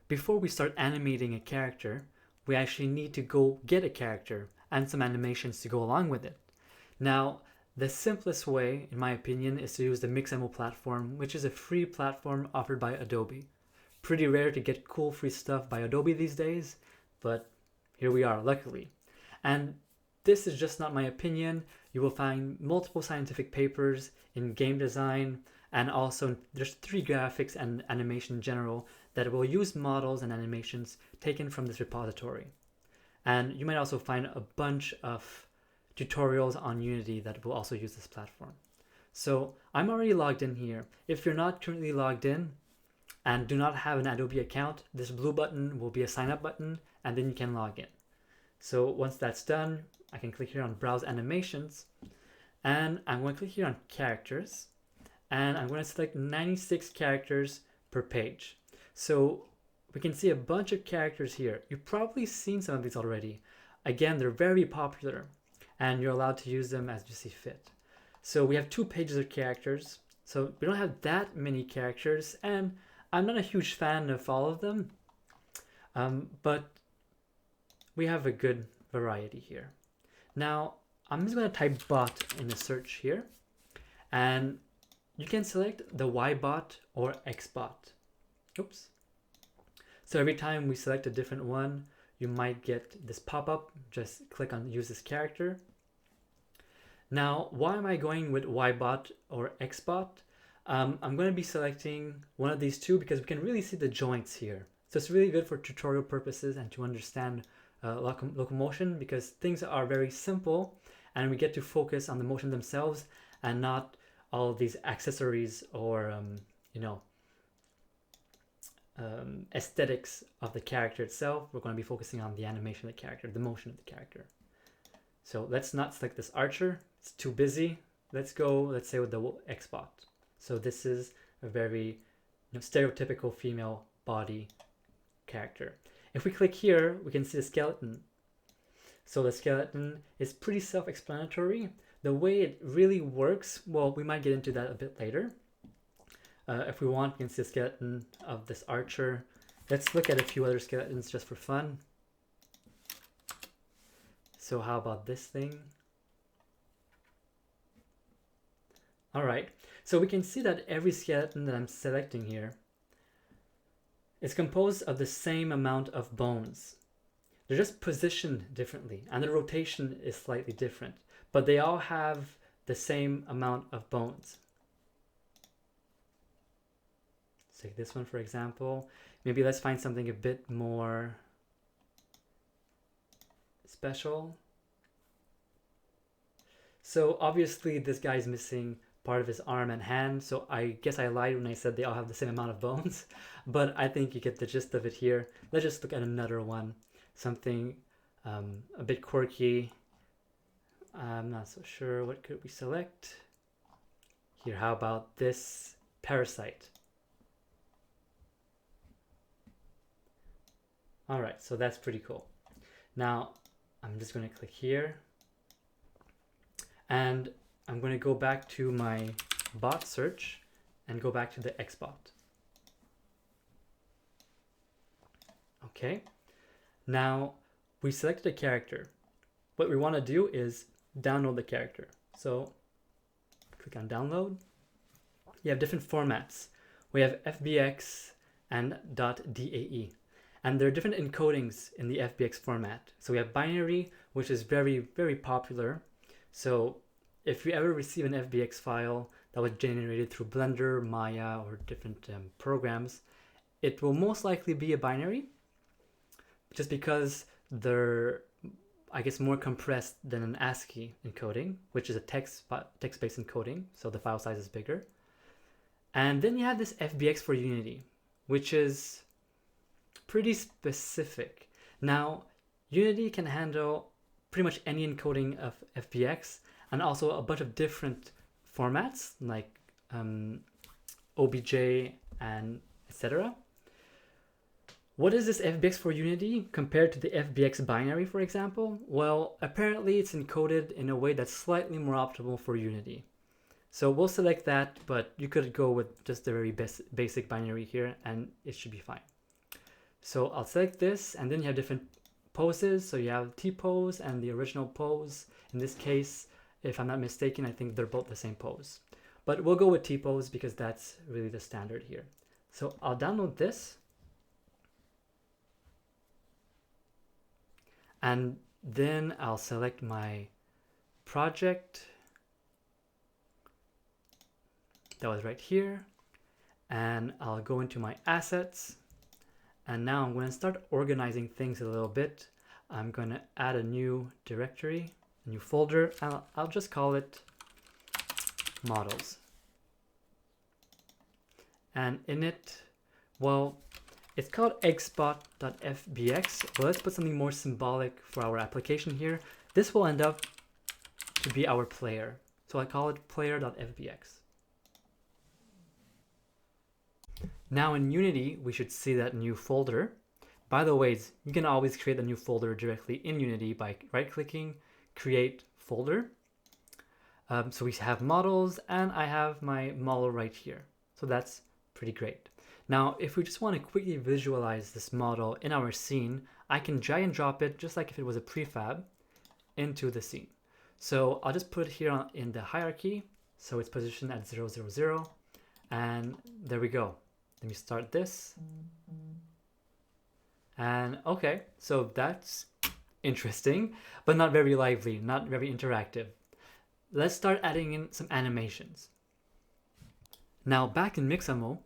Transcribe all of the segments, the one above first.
before we start animating a character, we actually need to go get a character and some animations to go along with it. Now, the simplest way, in my opinion, is to use the Mixamo platform, which is a free platform offered by Adobe. Pretty rare to get cool free stuff by Adobe these days, but here we are, luckily. And this is just not my opinion. You will find multiple scientific papers in game design, and also there's 3D graphics and animation in general that will use models and animations taken from this repository. And you might also find a bunch of tutorials on Unity that will also use this platform. So I'm already logged in here. If you're not currently logged in and do not have an Adobe account, this blue button will be a sign up button, and then you can log in. So once that's done, I can click here on Browse Animations, and I'm going to click here on Characters, and I'm going to select 96 characters per page. So we can see a bunch of characters here. You've probably seen some of these already. Again, they're very popular, and you're allowed to use them as you see fit. So we have 2 pages of characters, so we don't have that many characters, and I'm not a huge fan of all of them, but we have a good variety here. Now, I'm just going to type bot in the search here, and you can select the Y bot or X bot. Oops. So every time we select a different one, you might get this pop-up. Just click on use this character. Now, why am I going with Y bot or X bot? I'm going to be selecting one of these two because we can really see the joints here. So it's really good for tutorial purposes and to understand locomotion, because things are very simple and we get to focus on the motion themselves and not all of these accessories or aesthetics of the character itself. We're going to be focusing on the animation of the character, the motion of the character. So let's not select this archer, it's too busy. Let's go, let's say, with the X-bot. So this is a very stereotypical female body character. If we click here, we can see the skeleton. So the skeleton is pretty self-explanatory. The way it really works, well, we might get into that a bit later. If we want, we can see the skeleton of this archer. Let's look at a few other skeletons just for fun. So how about this thing? All right, so we can see that every skeleton that I'm selecting here is composed of the same amount of bones. They're just positioned differently, and the rotation is slightly different, but they all have the same amount of bones. Let's take this one, for example. Maybe let's find something a bit more special. So obviously this guy's missing part of his arm and hand, so I guess I lied when I said they all have the same amount of bones, but I think you get the gist of it here. Let's just look at another one, something a bit quirky. I'm not so sure. What could we select here? How about this parasite? All right, so that's pretty cool. Now I'm just going to click here, and I'm going to go back to my bot search and go back to the Xbot. Okay, now we selected a character. What we want to do is download the character. So click on download. You have different formats. We have FBX and .DAE. And there are different encodings in the FBX format. So we have binary, which is very, very popular. So if you ever receive an FBX file that was generated through Blender, Maya, or different programs, it will most likely be a binary, just because they're, I guess, more compressed than an ASCII encoding, which is a text-based encoding, so the file size is bigger. And then you have this FBX for Unity, which is pretty specific. Now, Unity can handle pretty much any encoding of FBX, and also a bunch of different formats like OBJ and etc. What is this FBX for Unity compared to the FBX binary, for example? Well, apparently it's encoded in a way that's slightly more optimal for Unity. So we'll select that, but you could go with just the very basic binary here and it should be fine. So I'll select this, and then you have different poses. So you have T-pose and the original pose. In this case, if I'm not mistaken, I think they're both the same pose. But we'll go with T-pose because that's really the standard here. So I'll download this. And then I'll select my project. That was right here. And I'll go into my assets. And now I'm going to start organizing things a little bit. I'm going to add a new directory, a new folder. I'll just call it models. And in it, well, it's called xspot.fbx, but let's put something more symbolic for our application here. This will end up to be our player. So I call it player.fbx. Now in Unity, we should see that new folder. By the way, you can always create a new folder directly in Unity by right-clicking, create folder. So we have models, and I have my model right here. So that's pretty great. Now, if we just want to quickly visualize this model in our scene, I can drag and drop it just like if it was a prefab into the scene. So I'll just put it here in the hierarchy. So it's positioned at 0, 0, 0. And there we go. Let me start this. And okay, so that's interesting, but not very lively, not very interactive. Let's start adding in some animations. Now back in Mixamo,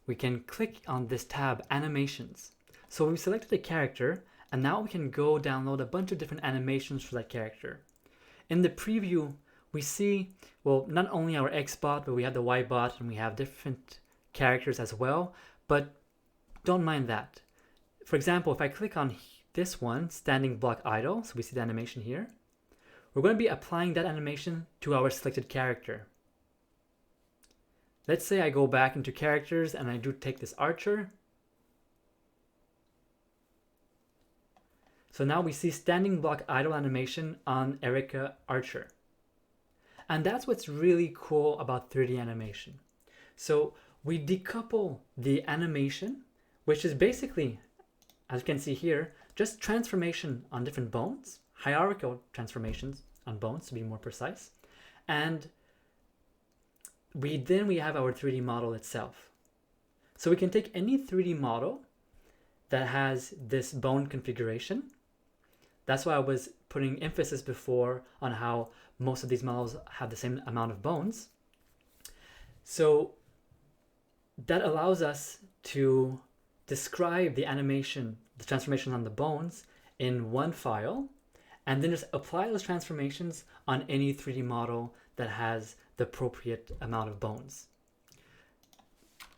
we can click on this tab, Animations. So we selected a character, and now we can go download a bunch of different animations for that character. In the preview, we see, well, not only our X-bot, but we have the Y-bot, and we have different characters as well, but don't mind that. For example, if I click on this one, Standing Block Idle, so we see the animation here, we're going to be applying that animation to our selected character. Let's say I go back into characters and I do take this archer. So now we see Standing Block Idle animation on Erica Archer. And that's what's really cool about 3D animation. So we decouple the animation, which is basically, as you can see here, just transformation on different bones, hierarchical transformations on bones to be more precise. And we have our 3D model itself. So we can take any 3D model that has this bone configuration. That's why I was putting emphasis before on how most of these models have the same amount of bones. So that allows us to describe the animation, the transformation on the bones in one file, and then just apply those transformations on any 3D model that has the appropriate amount of bones.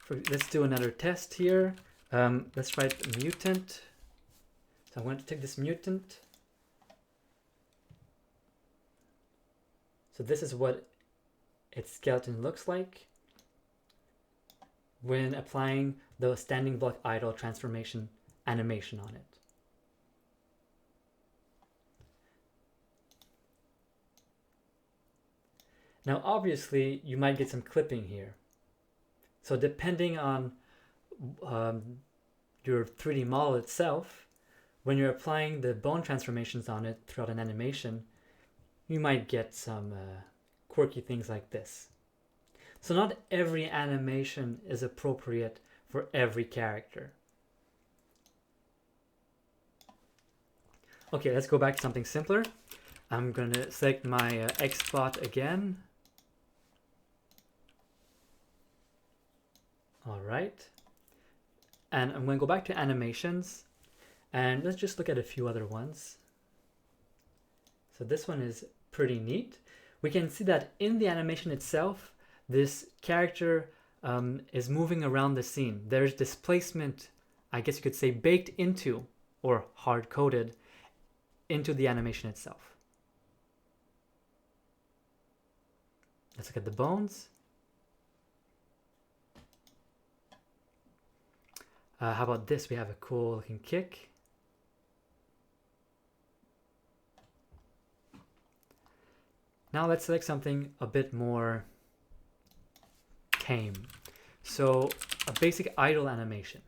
Let's do another test here. Let's write mutant. So I'm going to take this mutant. So this is what its skeleton looks like when applying the Standing Block Idle transformation animation on it. Now obviously you might get some clipping here. So depending on your 3D model itself, when you're applying the bone transformations on it throughout an animation, you might get some quirky things like this. So not every animation is appropriate for every character. Okay, let's go back to something simpler. I'm going to select my Xbot again. All right. And I'm going to go back to animations, and let's just look at a few other ones. So this one is pretty neat. We can see that in the animation itself, this character is moving around the scene. There's displacement, I guess you could say, baked into or hard-coded into the animation itself. Let's look at the bones. How about this? We have a cool looking kick. Now let's select something a bit more tame. So a basic idle animation.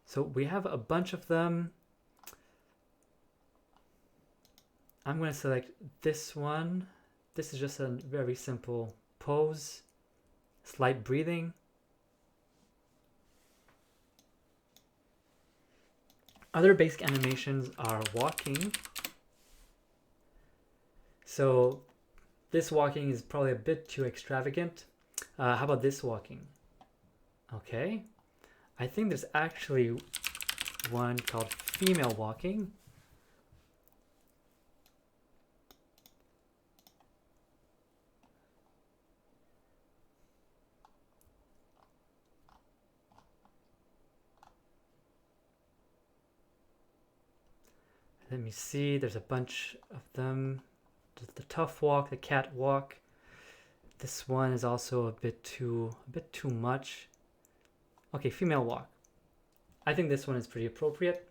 So we have a bunch of them. I'm going to select this one. This is just a very simple pose, slight breathing. Other basic animations are walking. So this walking is probably a bit too extravagant. How about this walking? Okay. I think there's actually one called female walking. Let me see, there's a bunch of them. The tough walk, the cat walk. This one is also a bit too much. Okay, female walk. I think this one is pretty appropriate.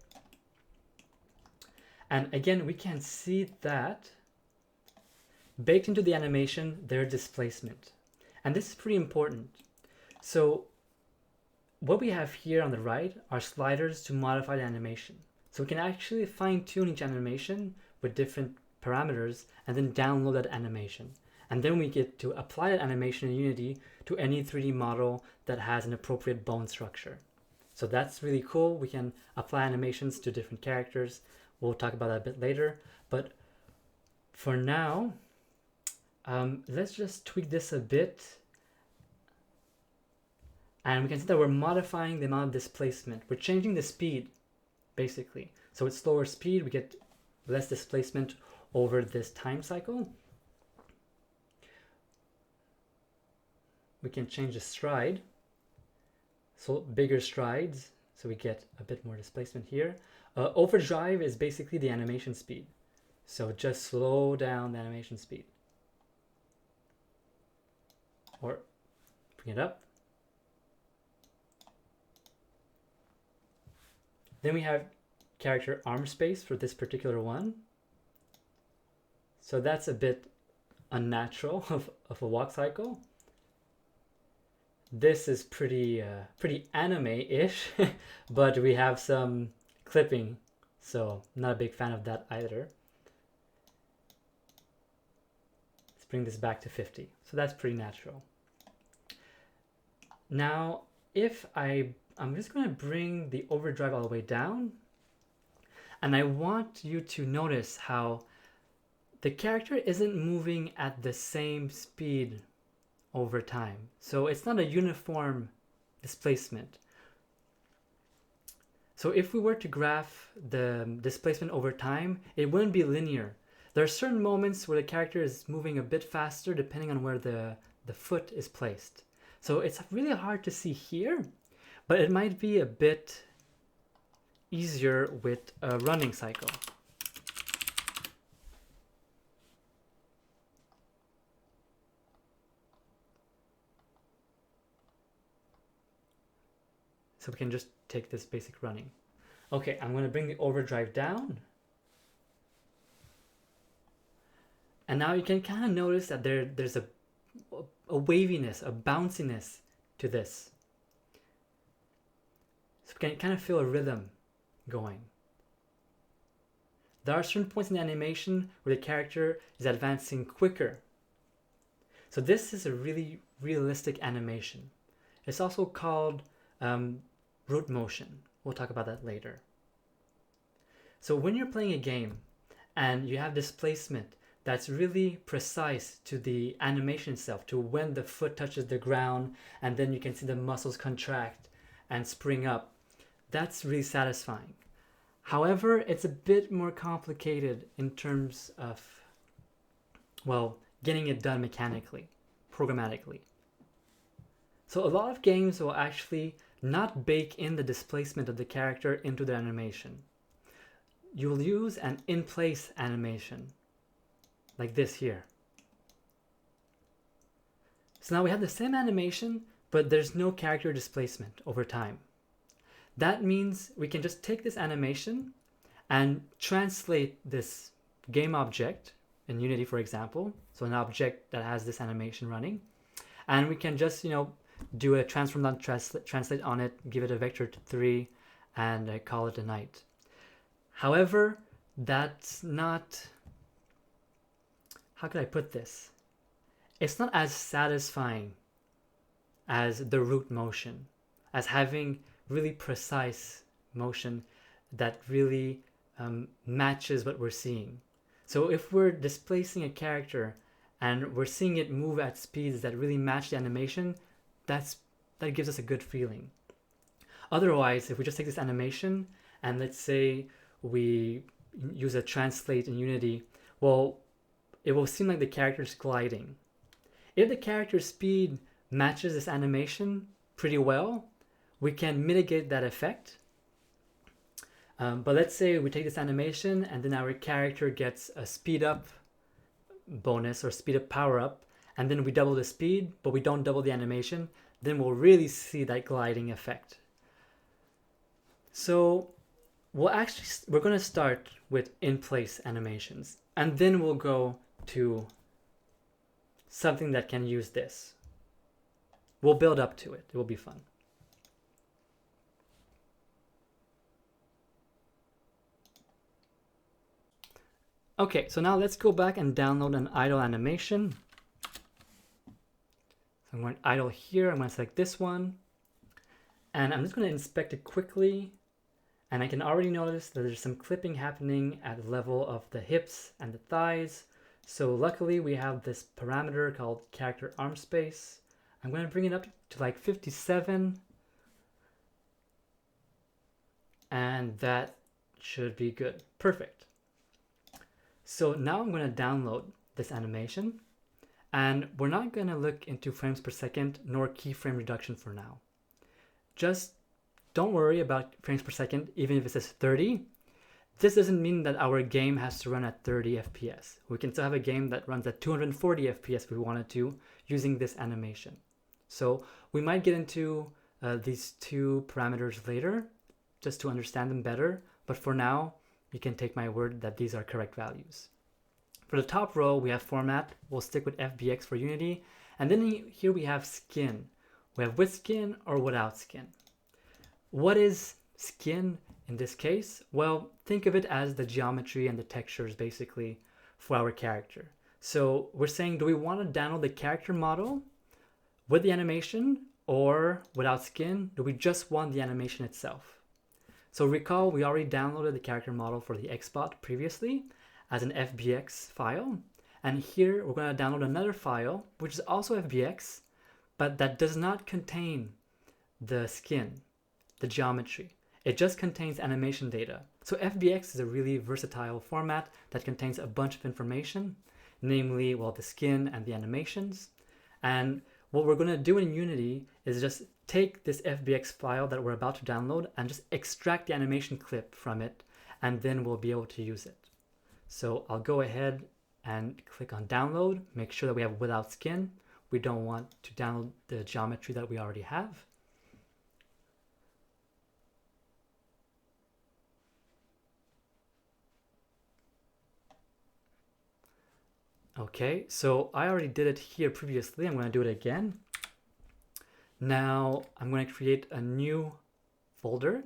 And again, we can see that baked into the animation, their displacement. And this is pretty important. So what we have here on the right are sliders to modify the animation. So we can actually fine tune each animation with different parameters and then download that animation. And then we get to apply that animation in Unity to any 3D model that has an appropriate bone structure. So that's really cool. We can apply animations to different characters. We'll talk about that a bit later. But for now, let's just tweak this a bit. And we can see that we're modifying the amount of displacement. We're changing the speed, basically. So with slower speed, we get less displacement over this time cycle. We can change the stride. So bigger strides, so we get a bit more displacement here. Overdrive is basically the animation speed. So just slow down the animation speed. Or bring it up. Then we have character arm space for this particular one. So that's a bit unnatural of a walk cycle. This is pretty anime-ish, but we have some clipping, so not a big fan of that either. Let's bring this back to 50. So that's pretty natural. Now, if I'm just going to bring the overdrive all the way down, and I want you to notice how the character isn't moving at the same speed over time. So it's not a uniform displacement. So if we were to graph the displacement over time, it wouldn't be linear. There are certain moments where the character is moving a bit faster depending on where the foot is placed. So it's really hard to see here, but it might be a bit easier with a running cycle. So we can just take this basic running. Okay, I'm going to bring the overdrive down. And now you can kind of notice that there's a waviness, a bounciness to this. So we can kind of feel a rhythm going. There are certain points in the animation where the character is advancing quicker. So this is a really realistic animation. It's also called root motion. We'll talk about that later. So when you're playing a game and you have displacement that's really precise to the animation itself, to when the foot touches the ground, and then you can see the muscles contract and spring up, that's really satisfying. However, it's a bit more complicated in terms of, well, getting it done mechanically, programmatically. So a lot of games will actually not bake in the displacement of the character into the animation. You'll use an in-place animation, like this here. So now we have the same animation, but there's no character displacement over time. That means we can just take this animation and translate this game object in Unity, for example, so an object that has this animation running, and we can just, do a transform.translate on it, give it a vector to 3, and call it a night. However, that's not, how could I put this? It's not as satisfying as the root motion, as having really precise motion that really matches what we're seeing. So if we're displacing a character and we're seeing it move at speeds that really match the animation, that gives us a good feeling. Otherwise, if we just take this animation and let's say we use a translate in Unity, well, it will seem like the character is gliding. If the character speed matches this animation pretty well, we can mitigate that effect. But let's say we take this animation and then our character gets a speed up bonus or speed up power up, and then we double the speed, but we don't double the animation, then we'll really see that gliding effect. So we're going to start with in-place animations, and then we'll go to something that can use this. We'll build up to it. It will be fun. Okay, so now let's go back and download an idle animation. So I'm going to idle here. I'm going to select this one. And I'm just going to inspect it quickly. And I can already notice that there's some clipping happening at the level of the hips and the thighs. So luckily we have this parameter called character arm space. I'm going to bring it up to like 57. And that should be good. Perfect. So now I'm going to download this animation, and we're not going to look into frames per second nor keyframe reduction for now. Just don't worry about frames per second, even if it says 30. This doesn't mean that our game has to run at 30 FPS. We can still have a game that runs at 240 FPS if we wanted to, using this animation. So we might get into these two parameters later, just to understand them better. But for now, you can take my word that these are correct values. For the top row, we have format. We'll stick with FBX for Unity. And then here we have skin. We have with skin or without skin. What is skin in this case? Well, think of it as the geometry and the textures basically for our character. So we're saying, do we want to download the character model with the animation or without skin? Do we just want the animation itself? So recall we already downloaded the character model for the XBot previously as an FBX file. And here we're going to download another file, which is also FBX, but that does not contain the skin, the geometry. It just contains animation data. So FBX is a really versatile format that contains a bunch of information, namely, well, the skin and the animations. And what we're going to do in Unity is just take this FBX file that we're about to download and just extract the animation clip from it, and then we'll be able to use it. So I'll go ahead and click on download, make sure that we have without skin. We don't want to download the geometry that we already have. Okay, so I already did it here previously. I'm going to do it again. Now I'm going to create a new folder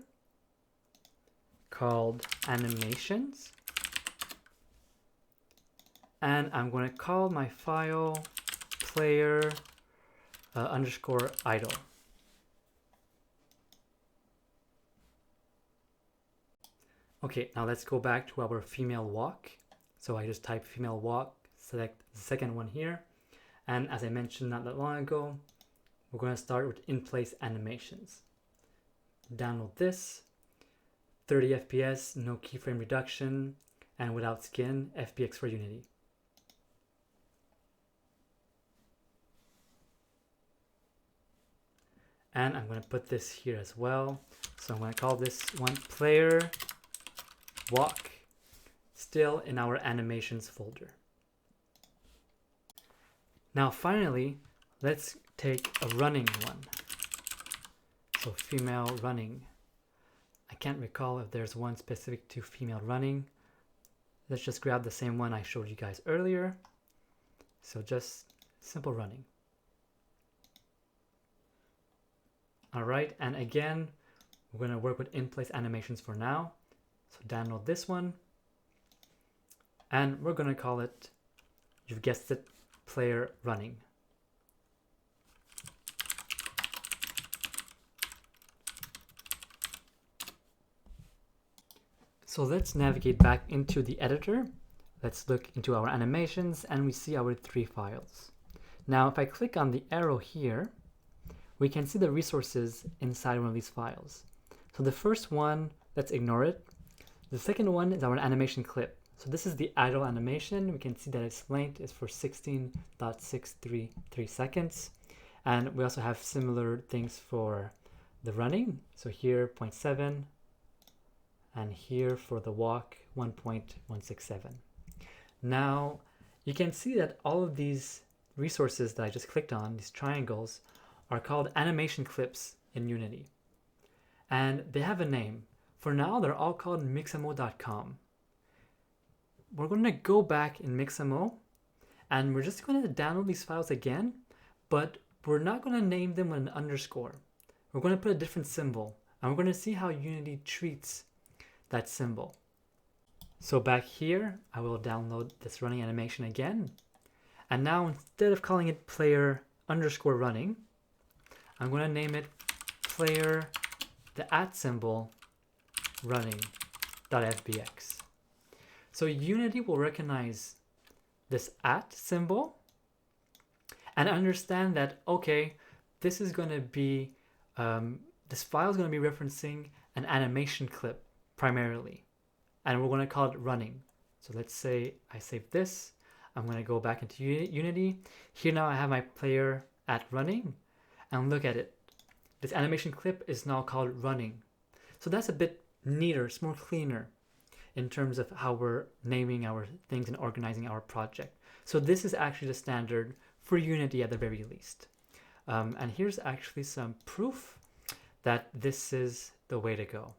called animations. And I'm going to call my file player underscore idle. Okay, now let's go back to our female walk. So I just type female walk, select the second one here. And as I mentioned not that long ago, we're going to start with in-place animations. Download this, 30 FPS, no keyframe reduction, and without skin, FBX for Unity. And I'm going to put this here as well. So I'm going to call this one player walk, still in our animations folder. Now finally, let's take a running one. So female running. I can't recall if there's one specific to female running. Let's just grab the same one I showed you guys earlier. So just simple running. All right, and again, We're going to work with in-place animations for now. So download this one. And we're going to call it, you've guessed it, player running. So let's navigate back into the editor. Let's look into our animations and we see our 3 files. Now, if I click on the arrow here, we can see the resources inside one of these files. So the first one, let's ignore it. The second one is our animation clip. So this is the idle animation. We can see that its length is for 16.633 seconds. And we also have similar things for the running. So here 0.7 and here for the walk 1.167. Now you can see that all of these resources that I just clicked on, these triangles, are called animation clips in Unity. And they have a name. For now, they're all called Mixamo.com. We're going to go back in Mixamo and we're just going to download these files again, but we're not going to name them with an underscore. We're going to put a different symbol and we're going to see how Unity treats that symbol. So back here, I will download this running animation again. And now instead of calling it player underscore running, I'm going to name it player, the @ symbol, running.fbx. So Unity will recognize this @ symbol and understand that, okay, this is going to be, this file is going to be referencing an animation clip primarily, and we're going to call it running. So let's say I save this. I'm going to go back into Unity. Here now I have my player @ running, and look at it. This animation clip is now called running. So that's a bit neater, it's more cleaner in terms of how we're naming our things and organizing our project. So this is actually the standard for Unity at the very least. And here's actually some proof that this is the way to go.